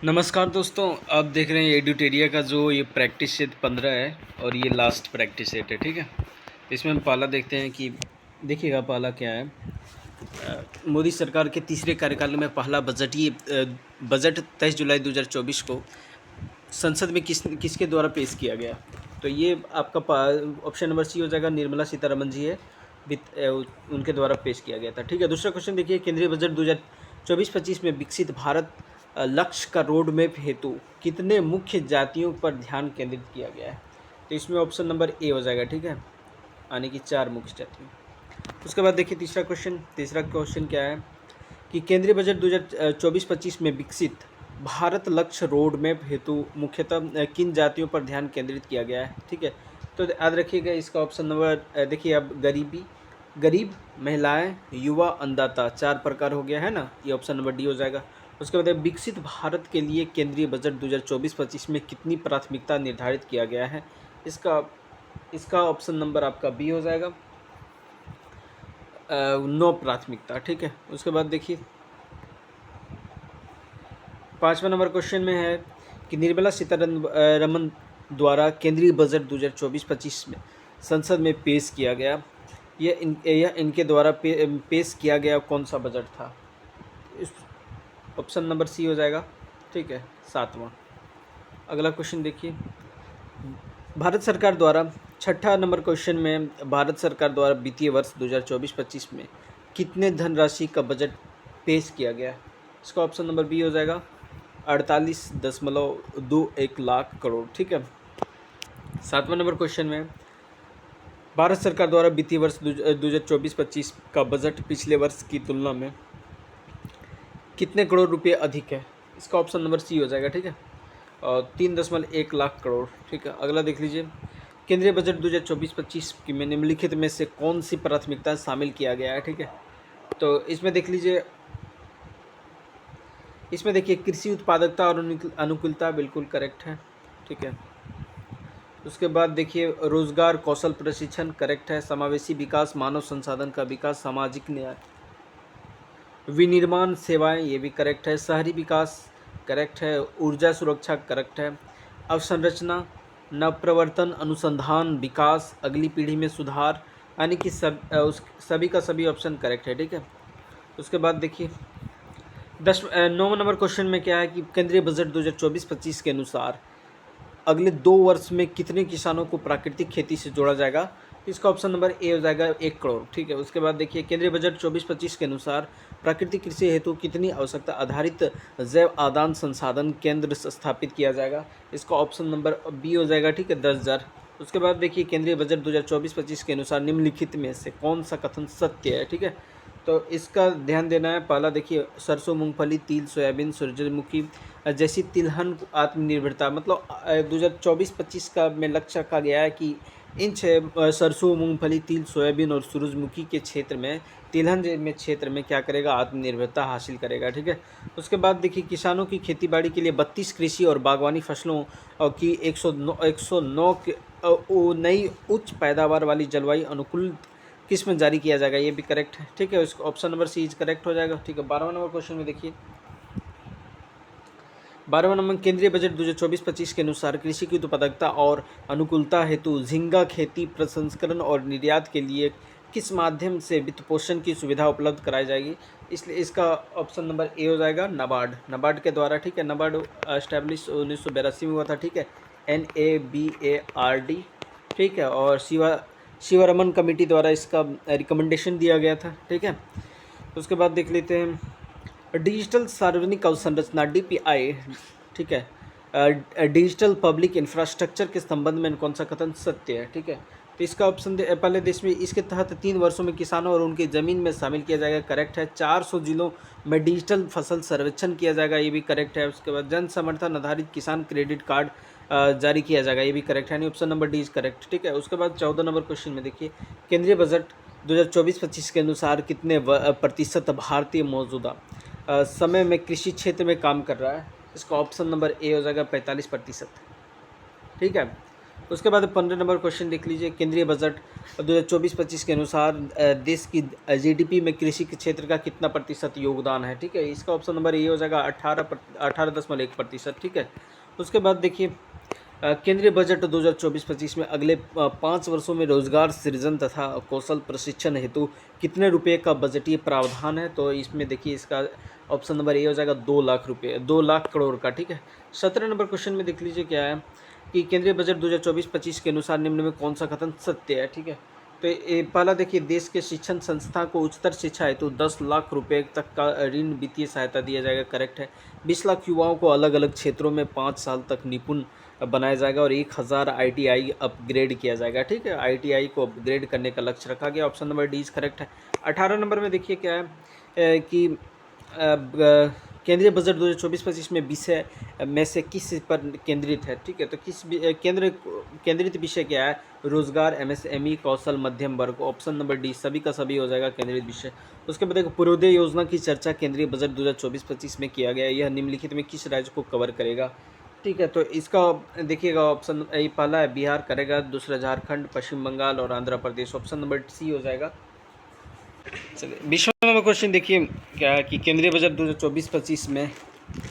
नमस्कार दोस्तों, आप देख रहे हैं एडुटेरिया का जो ये प्रैक्टिस सेट 15 है और ये लास्ट प्रैक्टिस सेट है। ठीक है, इसमें हम पहला देखते हैं कि देखिएगा पहला क्या है। मोदी सरकार के तीसरे कार्यकाल में पहला बजट 23 जुलाई 2024 को संसद में किसके द्वारा पेश किया गया। तो ये आपका ऑप्शन नंबर सी हो जाएगा, निर्मला सीतारमन जी है, उनके द्वारा पेश किया गया था। ठीक है, दूसरा क्वेश्चन देखिए, केंद्रीय बजट 2024-25 में विकसित भारत लक्ष्य का रोड मैप हेतु कितने मुख्य जातियों पर ध्यान केंद्रित किया गया है। तो इसमें ऑप्शन नंबर ए हो जाएगा। ठीक है, यानी कि 4 मुख्य जातियों। उसके बाद देखिए तीसरा क्वेश्चन क्या है कि केंद्रीय बजट 2024-25 में विकसित भारत लक्ष्य रोड मैप हेतु मुख्यतः किन जातियों पर ध्यान केंद्रित किया गया है। ठीक है, तो याद रखिएगा इसका ऑप्शन नंबर देखिए, अब गरीब, महिलाएं, युवा, अन्नदाता, 4 प्रकार हो गया है ना, ये ऑप्शन नंबर डी हो जाएगा। उसके बाद विकसित भारत के लिए केंद्रीय बजट 2024-25 में कितनी प्राथमिकता निर्धारित किया गया है। इसका ऑप्शन नंबर आपका बी हो जाएगा, 9 प्राथमिकता। ठीक है, उसके बाद देखिए 5वां नंबर क्वेश्चन में है कि निर्मला सीतारमन द्वारा केंद्रीय बजट 2024-25 में संसद में पेश किया गया, यह इनके द्वारा पेश किया गया कौन सा बजट था। ऑप्शन नंबर सी हो जाएगा। ठीक है, 7वां। अगला क्वेश्चन देखिए, भारत सरकार द्वारा 6ठा नंबर क्वेश्चन में भारत सरकार द्वारा वित्तीय वर्ष 2024-25 में कितने धनराशि का बजट पेश किया गया। इसका ऑप्शन नंबर बी हो जाएगा, 48.21 लाख करोड़। ठीक है, 7वां नंबर क्वेश्चन में भारत सरकार द्वारा वित्तीय वर्ष 2024-25 का बजट पिछले वर्ष की तुलना में कितने करोड़ रुपए अधिक है। इसका ऑप्शन नंबर सी हो जाएगा। ठीक है, और 3.1 लाख करोड़। ठीक है, अगला देख लीजिए, केंद्रीय बजट 2024-25 की में निम्नलिखित में से कौन सी प्राथमिकता शामिल किया गया है। ठीक है, तो इसमें देख लीजिए, इसमें देखिए कृषि उत्पादकता और अनुकूलता बिल्कुल करेक्ट है। ठीक है, उसके बाद देखिए रोजगार कौशल प्रशिक्षण करेक्ट है। समावेशी विकास, मानव संसाधन का विकास, सामाजिक न्याय, विनिर्माण सेवाएं, ये भी करेक्ट है। शहरी विकास करेक्ट है। ऊर्जा सुरक्षा करेक्ट है। अवसंरचना, नवप्रवर्तन, अनुसंधान, विकास, अगली पीढ़ी में सुधार, यानी कि सभी का सभी ऑप्शन करेक्ट है। ठीक है, उसके बाद देखिए 9वां नंबर क्वेश्चन में क्या है कि केंद्रीय बजट 2024-25 के अनुसार अगले 2 वर्ष में कितने किसानों को प्राकृतिक खेती से जोड़ा जाएगा। इसका ऑप्शन नंबर ए हो जाएगा, 1 करोड़। ठीक है, उसके बाद देखिए केंद्रीय बजट 24-25 के अनुसार प्राकृतिक कृषि हेतु कितनी आवश्यकता आधारित जैव आदान संसाधन केंद्र स्थापित किया जाएगा। इसका ऑप्शन नंबर बी हो जाएगा। ठीक है, 10,000। उसके बाद देखिए केंद्रीय बजट 2024-25 के अनुसार निम्नलिखित में से कौन सा कथन सत्य है। ठीक है, तो इसका ध्यान देना है। पहला देखिए, सरसों, मूंगफली, तिल, सोयाबीन, सूरजमुखी जैसी तिलहन आत्मनिर्भरता, मतलब 2024-25 का में लक्ष्य रखा गया है कि इन सरसों, मूंगफली, तिल, सोयाबीन और सूरजमुखी के क्षेत्र में, तिलहन में क्षेत्र में क्या करेगा, आत्मनिर्भरता हासिल करेगा। ठीक है, उसके बाद देखिए किसानों की खेतीबाड़ी के लिए 32 कृषि और बागवानी फसलों की 109 नई उच्च पैदावार वाली जलवायु अनुकूल किस्म जारी किया जाएगा, ये भी करेक्ट है। ठीक है, उसका option number C is correct हो जाएगा। ठीक है, 12वां नंबर क्वेश्चन में देखिए, 12वां नंबर केंद्रीय बजट 2024-25 के अनुसार कृषि की उत्पादकता और अनुकूलता हेतु झींगा खेती प्रसंस्करण और निर्यात के लिए किस माध्यम से वित्त पोषण की सुविधा उपलब्ध कराई जाएगी। इसलिए इसका ऑप्शन नंबर ए हो जाएगा, नाबार्ड के द्वारा। ठीक है, नाबार्ड एस्टैब्लिश 1982 में हुआ था। ठीक है, NABARD। ठीक है, और शिवरमन कमेटी द्वारा इसका रिकमेंडेशन दिया गया था। ठीक है, उसके बाद देख लेते हैं डिजिटल सार्वजनिक अवसंरचना DPI। ठीक है, डिजिटल पब्लिक इंफ्रास्ट्रक्चर के संबंध में कौन सा कथन सत्य है। ठीक है, तो इसका ऑप्शन पहले देश में इसके तहत 3 वर्षों में किसानों और उनकी ज़मीन में शामिल किया जाएगा, करेक्ट है। 400 जिलों में डिजिटल फसल सर्वेक्षण किया जाएगा, ये भी करेक्ट है। उसके बाद जन समर्थन आधारित किसान क्रेडिट कार्ड जारी किया जाएगा, ये भी करेक्ट है। नहीं, option number D is correct. ठीक है, उसके बाद 14 नंबर क्वेश्चन में देखिए, केंद्रीय बजट 2024-25 के अनुसार कितने प्रतिशत भारतीय मौजूदा समय में कृषि क्षेत्र में काम कर रहा है। इसका ऑप्शन नंबर ए हो जाएगा, 45%। ठीक है, उसके बाद 15 नंबर क्वेश्चन देख लीजिए। केंद्रीय बजट 2024-25 के अनुसार देश की जीडीपी में कृषि के क्षेत्र का कितना प्रतिशत योगदान है, ठीक है। इसका ऑप्शन नंबर ये हो जाएगा 18.1%, ठीक है। उसके बाद देखिए केंद्रीय बजट 2024-25 में अगले 5 वर्षों में रोजगार सृजन तथा कौशल प्रशिक्षण हेतु कितने रुपए का बजटीय प्रावधान है, तो इसमें देखिए इसका ऑप्शन नंबर ए हो जाएगा 2 लाख रुपये, 2 लाख करोड़ का, ठीक है। 17 नंबर क्वेश्चन में देख लीजिए क्या है कि केंद्रीय बजट 2024-25 के अनुसार निम्न में कौन सा कथन सत्य है, ठीक है। तो ये पहला देखिए, देश के शिक्षण संस्था को उच्चतर शिक्षा हेतु 10 लाख रुपए तक का ऋण वित्तीय सहायता दिया जाएगा, करेक्ट है। 20 लाख युवाओं को अलग अलग क्षेत्रों में 5 साल तक निपुण बनाया जाएगा और 1000 आईटीआई अपग्रेड किया जाएगा, ठीक है। आईटीआई को अपग्रेड करने का लक्ष्य रखा गया, ऑप्शन नंबर डी करेक्ट है। 18 नंबर में देखिए क्या है कि केंद्रीय बजट 2024-25 में विषय में से किस पर केंद्रित है, ठीक है। तो किस केंद्रित विषय क्या है, रोजगार, एमएसएमई, कौशल, मध्यम वर्ग, ऑप्शन नंबर डी सभी का सभी हो जाएगा केंद्रित विषय। उसके बाद देखो, पूर्वोदय योजना की चर्चा केंद्रीय बजट 2024-25 में किया गया, यह निम्नलिखित में किस राज्य को कवर करेगा, ठीक है। तो इसका देखिएगा ऑप्शन पहला है बिहार करेगा, दूसरा झारखंड, पश्चिम बंगाल और आंध्र प्रदेश, ऑप्शन नंबर सी हो जाएगा। चलिए 20 नंबर क्वेश्चन देखिए क्या है कि केंद्रीय बजट 2024-25 में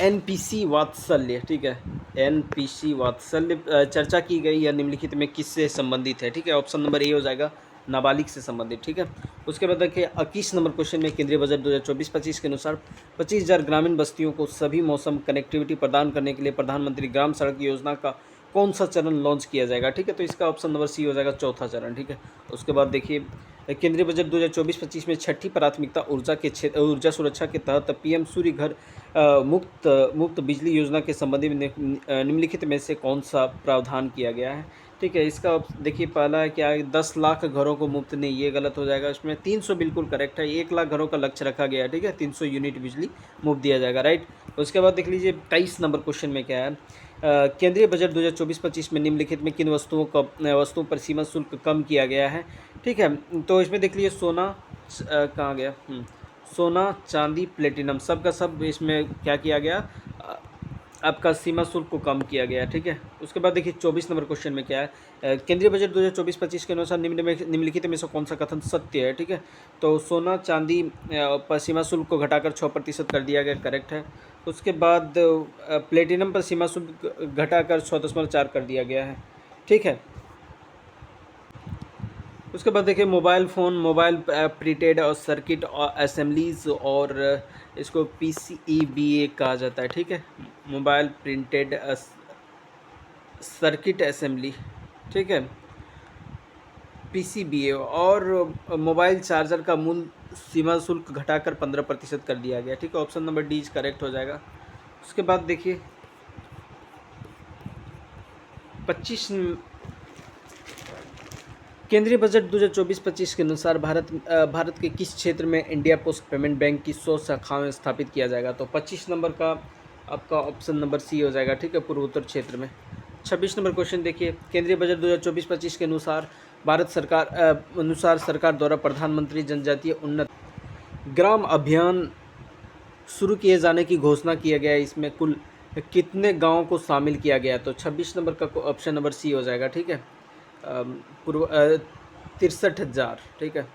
एनपीसी वात्सल्य, ठीक है, एनपीसी वात्सल्य चर्चा की गई या निम्नलिखित में किससे संबंधित है, ठीक है। ऑप्शन नंबर ए हो जाएगा नाबालिग से संबंधित, ठीक है। उसके बाद देखिए 21 नंबर क्वेश्चन में केंद्रीय बजट 2024-25 के अनुसार 25,000 ग्रामीण बस्तियों को सभी मौसम कनेक्टिविटी प्रदान करने के लिए प्रधानमंत्री ग्राम सड़क योजना का कौन सा चरण लॉन्च किया जाएगा, ठीक है। तो इसका ऑप्शन नंबर सी हो जाएगा चौथा चरण, ठीक है। उसके बाद देखिए केंद्रीय बजट 2024-25 में छठी प्राथमिकता ऊर्जा सुरक्षा के तहत पीएम सूर्य घर मुफ्त बिजली योजना के संबंध में निम्नलिखित में से कौन सा प्रावधान किया गया है, ठीक है। इसका देखिए पहला है क्या, 10 लाख घरों को मुफ्त नहीं, ये गलत हो जाएगा। इसमें 300 बिल्कुल करेक्ट है, 1 लाख घरों का लक्ष्य रखा गया है, ठीक है। 300 यूनिट बिजली मुफ्त दिया जाएगा, राइट। उसके बाद देख लीजिए 23 नंबर क्वेश्चन में क्या है, केंद्रीय बजट 2024-25 में निम्नलिखित में किन वस्तुओं पर सीमा शुल्क कम किया गया है, ठीक है। तो इसमें देख लीजिए सोना कहाँ गया, सोना, चांदी, प्लेटिनम, सब का सब इसमें क्या किया गया, आपका सीमा शुल्क को कम किया गया, ठीक है। उसके बाद देखिए 24 नंबर क्वेश्चन में क्या है, केंद्रीय बजट 2024-25 के अनुसार निम्नलिखित में से कौन सा कथन सत्य है, ठीक है। तो सोना चांदी पर सीमा शुल्क को घटाकर 6% कर दिया गया, करेक्ट है। उसके बाद प्लेटिनम पर सीमा शुल्क घटाकर 6.4 कर दिया गया है, ठीक है। उसके बाद देखिए मोबाइल फ़ोन, मोबाइल प्रीटेड और सर्किट और असेंबलीज और इसको पीसीईबीए कहा जाता है, ठीक है। मोबाइल प्रिंटेड सर्किट असेंबली, ठीक है, पीसीबीए और मोबाइल चार्जर का मूल सीमा शुल्क घटाकर 15% कर दिया गया, ठीक है। ऑप्शन नंबर डी करेक्ट हो जाएगा। उसके बाद देखिए 25 केंद्रीय बजट 2024-25 के अनुसार भारत के किस क्षेत्र में इंडिया पोस्ट पेमेंट बैंक की 100 शाखाएं स्थापित किया जाएगा, तो 25 नंबर का आपका ऑप्शन नंबर सी हो जाएगा, ठीक है, पूर्वोत्तर क्षेत्र में। 26 नंबर क्वेश्चन देखिए, केंद्रीय बजट 2024-25 के अनुसार सरकार द्वारा प्रधानमंत्री जनजातीय उन्नत ग्राम अभियान शुरू किए जाने की घोषणा किया गया है, इसमें कुल कितने गाँवों को शामिल किया गया, तो 26 नंबर का ऑप्शन नंबर सी हो जाएगा, ठीक है, 63,000, ठीक है।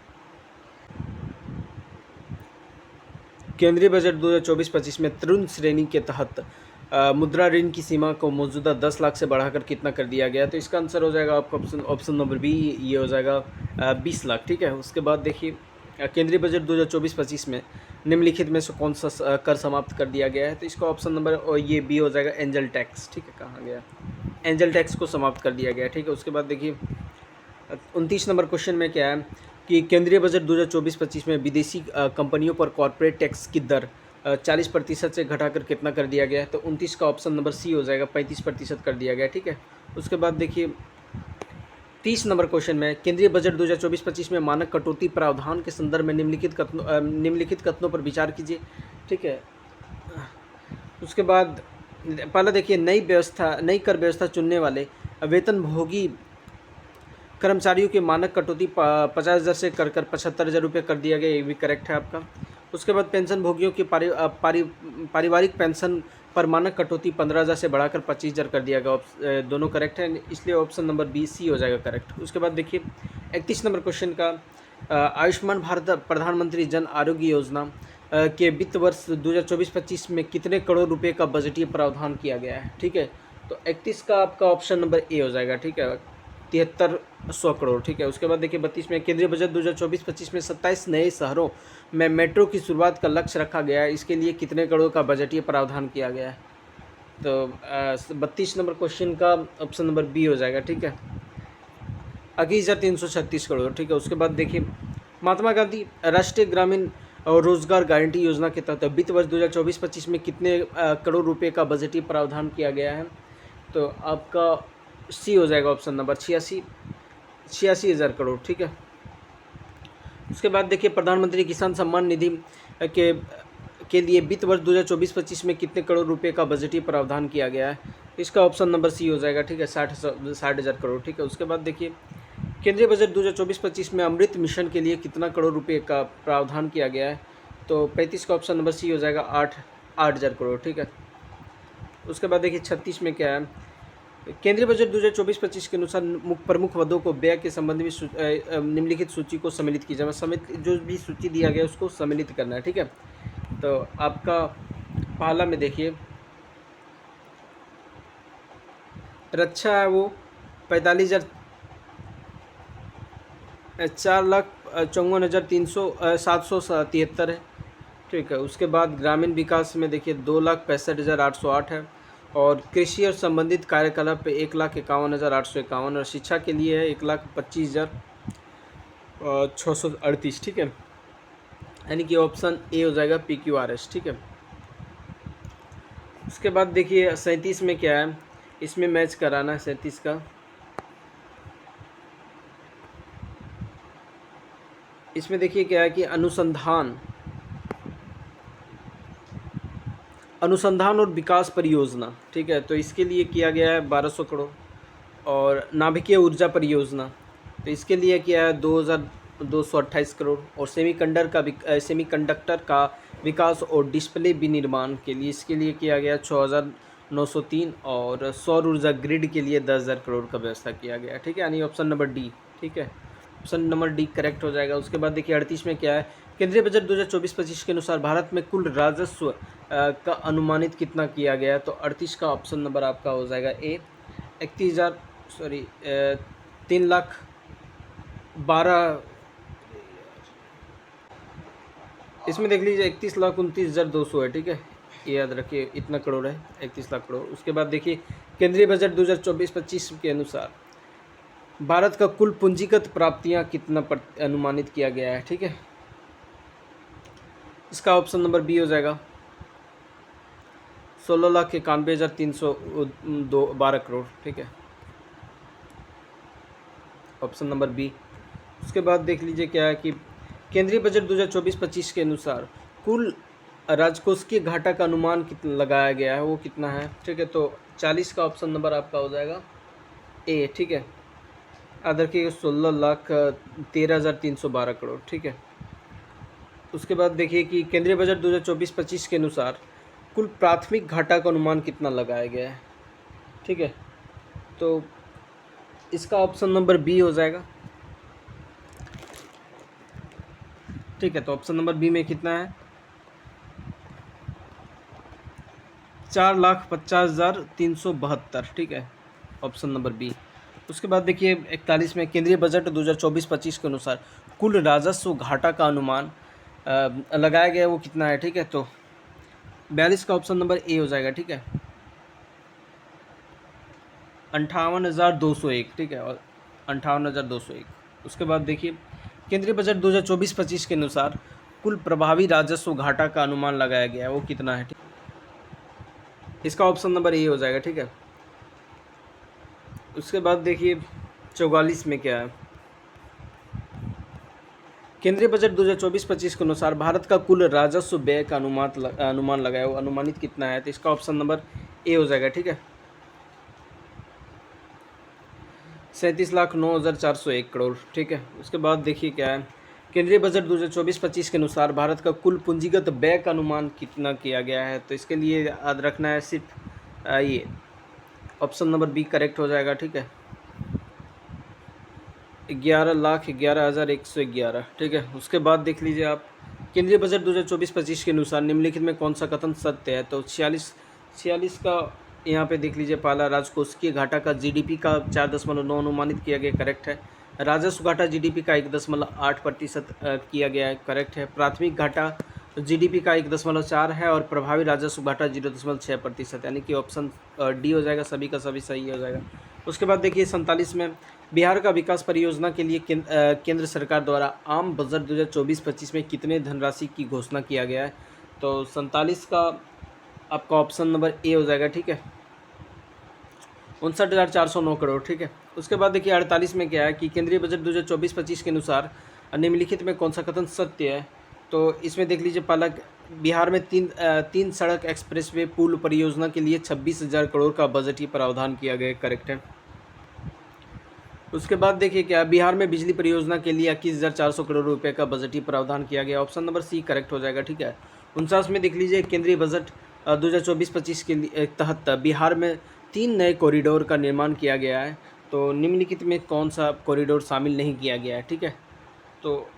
केंद्रीय बजट 2024-25 में तरुण श्रेणी के तहत मुद्रा ऋण की सीमा को मौजूदा 10 लाख से बढ़ाकर कितना कर दिया गया, तो इसका आंसर हो जाएगा आपका ऑप्शन नंबर बी, ये हो जाएगा 20 लाख, ठीक है। उसके बाद देखिए केंद्रीय बजट 2024-25 में निम्नलिखित में से कौन सा कर समाप्त कर दिया गया है, तो इसका ऑप्शन नंबर और ये बी हो जाएगा एंजल टैक्स, ठीक है, कहाँ गया, एंजल टैक्स को समाप्त कर दिया गया, ठीक है। उसके बाद देखिए 29 नंबर क्वेश्चन में क्या है कि केंद्रीय बजट 2024-25 में विदेशी कंपनियों पर कॉर्पोरेट टैक्स की दर 40% से घटाकर कितना कर दिया गया है, तो 29 का ऑप्शन नंबर सी हो जाएगा, 35% कर दिया गया, ठीक है। उसके बाद देखिए 30 नंबर क्वेश्चन में केंद्रीय बजट 2024-25 में मानक कटौती प्रावधान के संदर्भ में निम्नलिखित कथनों पर विचार कीजिए, ठीक है। उसके बाद पहला देखिए नई कर व्यवस्था चुनने वाले वेतनभोगी कर्मचारियों के मानक कटौती 50,000 से कर 75,000 रुपये कर दिया गया, ये भी करेक्ट है आपका। उसके बाद पेंशन भोगियों की पारिवारिक पेंशन पर मानक कटौती 15,000 से बढ़ाकर 25,000 कर दिया गया। दोनों करेक्ट है, इसलिए ऑप्शन नंबर बी सी हो जाएगा करेक्ट। उसके बाद देखिए 31 नंबर क्वेश्चन का आयुष्मान भारत प्रधानमंत्री जन आरोग्य योजना के वित्त वर्ष 2024-25 में कितने करोड़ रुपए का बजटीय प्रावधान किया गया है। ठीक है, तो 31 का आपका ऑप्शन नंबर ए हो जाएगा। ठीक है, 7300 करोड़। ठीक है, उसके बाद देखिए 32 में केंद्रीय बजट 2024-25 में 27 नए शहरों में मेट्रो की शुरुआत का लक्ष्य रखा गया है। इसके लिए कितने करोड़ का बजटीय प्रावधान किया गया है। तो 32 नंबर क्वेश्चन का ऑप्शन नंबर बी हो जाएगा। ठीक है, 21,336 करोड़। ठीक है, उसके बाद देखिए महात्मा गांधी राष्ट्रीय ग्रामीण और रोजगार गारंटी योजना के तहत वित्त वर्ष 2024-25 में कितने करोड़ रुपए का बजटीय प्रावधान किया गया है। तो आपका सी हो जाएगा ऑप्शन नंबर 86,000 करोड़। ठीक है, उसके बाद देखिए प्रधानमंत्री किसान सम्मान निधि के लिए वित्त वर्ष 2024-25 में कितने करोड़ रुपए का बजटीय प्रावधान किया गया है। इसका ऑप्शन नंबर सी हो जाएगा। ठीक है, 60,000 करोड़। ठीक है, उसके बाद देखिए केंद्रीय बजट 2024-25 में अमृत मिशन के लिए कितना करोड़ रुपए का प्रावधान किया गया है। तो 35 का ऑप्शन नंबर सी हो जाएगा 8,000 करोड़। ठीक है, उसके बाद देखिए 36 में क्या है, केंद्रीय बजट 2024-25 के अनुसार प्रमुख पदों को व्यय के संबंध में निम्नलिखित सूची को सम्मिलित कीजिए। सम्मिलित जो भी सूची दिया गया उसको सम्मिलित करना है। ठीक है, तो आपका पहला में देखिए रक्षा है वो 45,000 4,54,773 है। ठीक है, उसके बाद ग्रामीण विकास में देखिए 2,65,808 है, और कृषि और संबंधित कार्यकलाप पे 1,51,851, और शिक्षा के लिए है 1,25,638। ठीक है, यानी कि ऑप्शन ए हो जाएगा PQRS। ठीक है, उसके बाद देखिए 37 में क्या है, इसमें मैच कराना है 37 का। इसमें देखिए क्या है कि अनुसंधान और विकास परियोजना। ठीक है, तो इसके लिए किया गया है 1,200 करोड़, और नाभिकीय ऊर्जा परियोजना तो इसके लिए किया है 2,228 करोड़, और सेमीकंडक्टर का विकास और डिस्प्ले विनिर्माण के लिए इसके लिए किया गया 6,903, और सौर ऊर्जा ग्रिड के लिए 10,000 करोड़ का व्यवस्था किया गया। ठीक है, यानी ऑप्शन नंबर डी। ठीक है, ऑप्शन नंबर डी करेक्ट हो जाएगा। उसके बाद देखिए 38 में क्या है, केंद्रीय बजट 2024-25 के अनुसार भारत में कुल राजस्व का अनुमानित कितना किया गया है। तो 38 का ऑप्शन नंबर आपका हो जाएगा ए, 3,12,000। इसमें देख लीजिए 31,29,200 है। ठीक है, ये याद रखिए इतना करोड़ है, 31 लाख करोड़। उसके बाद देखिए केंद्रीय बजट 2024-25 के अनुसार भारत का कुल पूंजीगत प्राप्तियां कितना अनुमानित किया गया है। ठीक है, इसका ऑप्शन नंबर बी हो जाएगा 16,91,312 करोड़। ठीक है, ऑप्शन नंबर बी। उसके बाद देख लीजिए क्या है कि केंद्रीय बजट 2024-25 के अनुसार कुल राजकोषीय घाटा का अनुमान कितना लगाया गया है, वो कितना है। ठीक है, तो 40 का ऑप्शन नंबर आपका हो जाएगा ए। ठीक है, याद रखिएगा 16,13,312 करोड़। ठीक है, उसके बाद देखिए कि केंद्रीय बजट 2024-25 के अनुसार कुल प्राथमिक घाटा का अनुमान कितना लगाया गया है। ठीक है, तो इसका ऑप्शन नंबर बी हो जाएगा। ठीक है, तो ऑप्शन नंबर बी में कितना है, 4,50,372। ठीक है, ऑप्शन नंबर बी। उसके बाद देखिए 41 में केंद्रीय बजट 2024-25 के अनुसार कुल राजस्व घाटा का अनुमान लगाया गया है, वो कितना है। ठीक है, तो 42 का ऑप्शन नंबर ए हो जाएगा। ठीक है, 58,201। ठीक है, और 58,201। उसके बाद देखिए केंद्रीय बजट 2024-25 के अनुसार कुल प्रभावी राजस्व घाटा का अनुमान लगाया गया है, वो कितना है। ठीक, इसका ऑप्शन नंबर ए हो जाएगा। ठीक है, उसके बाद देखिए 44 में क्या है, केंद्रीय बजट 2024-25 के अनुसार भारत का कुल राजस्व व्यय का अनुमान लगाया, वो अनुमानित कितना है। तो इसका ऑप्शन नंबर ए हो जाएगा। ठीक है, 37,09,401 करोड़। ठीक है, उसके बाद देखिए क्या है, केंद्रीय बजट 2024-25 के अनुसार भारत का कुल पूंजीगत व्यय का अनुमान कितना किया गया है? तो इसके लिए याद रखना है सिर्फ ये ऑप्शन नंबर बी करेक्ट हो जाएगा। ठीक है, 11,11,111। ठीक है, उसके बाद देख लीजिए आप, केंद्रीय बजट 2024-25 के अनुसार निम्नलिखित में कौन सा कथन सत्य है? तो 46 का यहाँ पे देख लीजिए, पहला, राजकोषीय घाटा का जीडीपी का 4.9 अनुमानित किया गया, करेक्ट है। राजस्व घाटा जीडीपी का 1.8% किया गया है, करेक्ट है। प्राथमिक घाटा जीडीपी का 1.4 है और प्रभावी राजस्व घाटा 0.6%, यानी कि ऑप्शन डी हो जाएगा, सभी का सभी सही हो जाएगा। उसके बाद देखिए 47 में, बिहार का विकास परियोजना के लिए केंद्र सरकार द्वारा आम बजट 2024-25 में कितने धनराशि की घोषणा किया गया है? तो 47 का आपका ऑप्शन नंबर ए हो जाएगा। ठीक है, 59,409 करोड़। ठीक है, उसके बाद देखिए 48 में क्या है कि केंद्रीय बजट 2024-25 के अनुसार निम्नलिखित में कौन सा कथन सत्य है? तो इसमें देख लीजिए, पहला, बिहार में तीन सड़क एक्सप्रेसवे पुल परियोजना के लिए 26,000 करोड़ का बजटीय प्रावधान किया गया, करेक्ट है। उसके बाद देखिए क्या, बिहार में बिजली परियोजना के लिए 21,400 करोड़ रुपए का बजटीय प्रावधान किया गया, ऑप्शन नंबर सी करेक्ट हो जाएगा। ठीक है, 49 में देख लीजिए, केंद्रीय बजट 2024-25 के तहत बिहार में 3 नए कॉरिडोर का निर्माण किया गया है। तो निम्नलिखित में कौन सा कॉरिडोर शामिल नहीं किया गया है? ठीक है, तो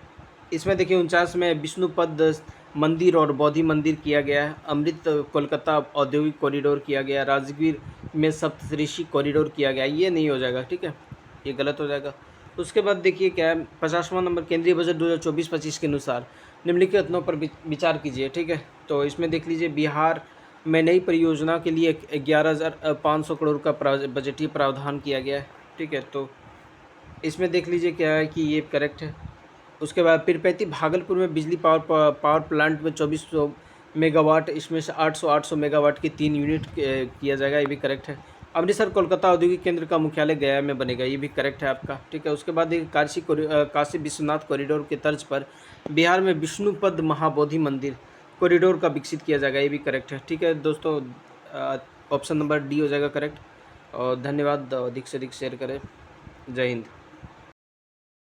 इसमें देखिए 49 में विष्णुपद मंदिर और बौद्धि मंदिर किया गया है, अमृत कोलकाता औद्योगिक कॉरिडोर किया गया, राजगीर में सप्तऋषि कॉरिडोर किया गया, ये नहीं हो जाएगा। ठीक है, ये गलत हो जाएगा। उसके बाद देखिए क्या है, 50वां नंबर, केंद्रीय बजट 2024-25 के अनुसार निम्नलिखित कथनों पर विचार कीजिए। ठीक है, तो इसमें देख लीजिए, बिहार में नई परियोजना के लिए 11,500 करोड़ का बजटीय प्रावधान किया गया है। ठीक है, तो इसमें देख लीजिए क्या है कि ये करेक्ट है। उसके बाद पीरपैंती भागलपुर में बिजली पावर प्लांट में 2400 मेगावाट, इसमें से 800 मेगावाट की 3 यूनिट किया जाएगा, ये भी करेक्ट है। अमृतसर कोलकाता औद्योगिक केंद्र का मुख्यालय गया में बनेगा, ये भी करेक्ट है आपका। ठीक है, उसके बाद देखिए, काशी विश्वनाथ कॉरिडोर के तर्ज पर बिहार में विष्णुपद महाबोधि मंदिर कॉरिडोर का विकसित किया जाएगा, ये भी करेक्ट है। ठीक है दोस्तों, ऑप्शन नंबर डी हो जाएगा करेक्ट। और धन्यवाद, अधिक से अधिक शेयर करें। जय हिंद।